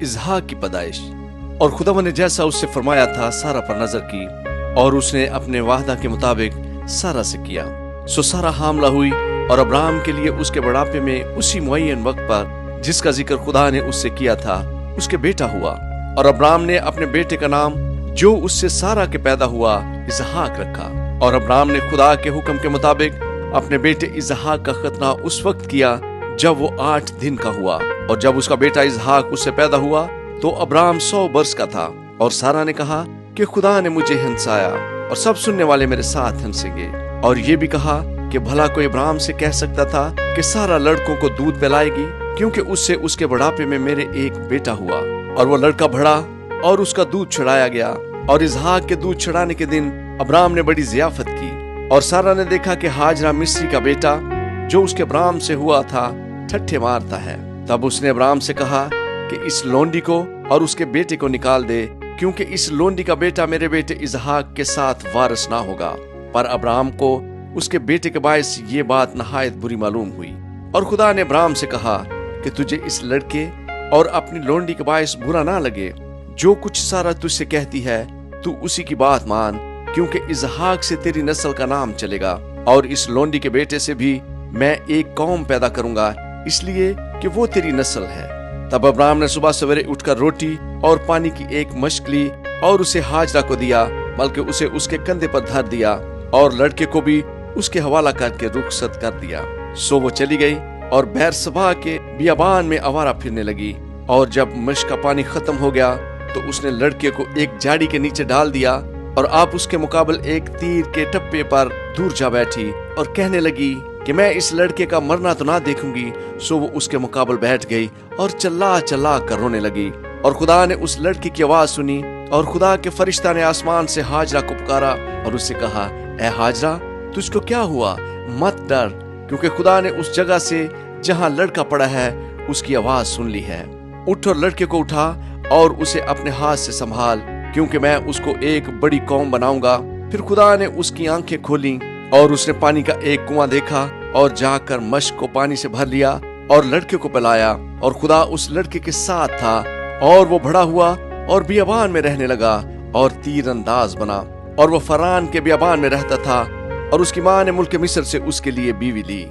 इसहाक की पैदाइश। और खुदावंद ने जैसा उससे फरमाया था सारा पर नजर की, और उसने अपने वादा के मुताबिक सारा से किया। सो सारा हामला हुई, और अब्राहम के लिए उसके बुढ़ापे में उसी मुअय्यन वक्त पर जिसका जिक्र खुदा ने उससे किया था उसके बेटा हुआ। और अब्राहम ने अपने बेटे का नाम जो उससे सारा के पैदा हुआ इसहाक रखा। और अब्राहम ने खुदा के हुक्म के मुताबिक अपने बेटे इसहाक का खतना उस वक्त किया जब वो 8 दिन का हुआ। और जब उसका बेटा इसहाक उससे पैदा हुआ तो अब्राहम 100 वर्ष का था। और सारा ने कहा कि खुदा ने मुझे हंसाया, और सब सुनने वाले मेरे साथ हंसेंगे। और ये भी कहा कि भला कोई अब्राहम से कह सकता था कि सारा लड़कों को दूध पिलाएगी, क्योंकि उससे उसके बुढ़ापे में मेरे एक बेटा हुआ। और वो लड़का बढ़ा और उसका दूध छुड़ाया गया। और इसहाक के दूध छुड़ाने के दिन अब्राहम ने बड़ी जियाफत की। और सारा ने देखा कि हाजरा मिस्री का बेटा जो उसके अब्राहम से हुआ था ठट्ठे मारता है। तब उसने अब्राहम से कहा कि इस लोंडी को और उसके बेटे को निकाल दे, क्योंकि इस लोंडी का बेटा मेरे बेटे इसहाक के साथ वारिस ना होगा। पर अब्राहम को उसके बेटे के बायस ये बात नहायत बुरी मालूम हुई। और खुदा ने अब्राहम से कहा कि तुझे इस लड़के और अपनी लोंडी के बायस बुरा ना लगे। जो कुछ सारा तुझसे कहती है तू उसी की बात मान, क्योंकि इसहाक से तेरी नस्ल का नाम चलेगा, और इस लोंडी के बेटे से भी मैं एक कौम पैदा करूंगा, इसलिए कि वो तेरी नस्ल है। तब अब्राहम ने सुबह सवेरे उठकर रोटी और पानी की एक मश्क ली और उसे हाजरा को दिया, बल्कि उसे उसके कंधे पर धर दिया, और लड़के को भी उसके हवाला करके रुखसत कर दिया। सो वो चली गई और बेरसबा के बियाबान में आवारा फिरने लगी। और जब मश्क का पानी खत्म हो गया तो उसने लड़के को एक झाड़ी के नीचे डाल दिया, और आप उसके मुकाबले एक तीर के टप्पे पर दूर जा बैठी और कहने लगी कि मैं इस लड़के का मरना तो ना देखूंगी। सो वो उसके मुकाबले बैठ गई और चिल्ला चिल्ला कर रोने लगी। और खुदा ने उस लड़की की आवाज सुनी, और खुदा के फरिश्ता ने आसमान से हाजरा को पुकारा और उससे कहा, ए हाजरा, तुझको क्या हुआ? मत डर, क्योंकि खुदा ने उस जगह से जहां लड़का पड़ा है उसकी आवाज सुन ली है। उठ और लड़के को उठा और उसे अपने हाथ से संभाल, क्योंकि मैं उसको एक बड़ी कौम बनाऊंगा। फिर खुदा ने उसकी आंखें खोली और उसने पानी का एक कुआं देखा, और जाकर मश्क को पानी से भर लिया और लड़के को पिलाया। और खुदा उस लड़के के साथ था, और वो बड़ा हुआ और बियाबान में रहने लगा और तीर अंदाज बना। और वो फरान के बियाबान में रहता था, और उसकी माँ ने मुल्क मिस्र से उसके लिए बीवी ली।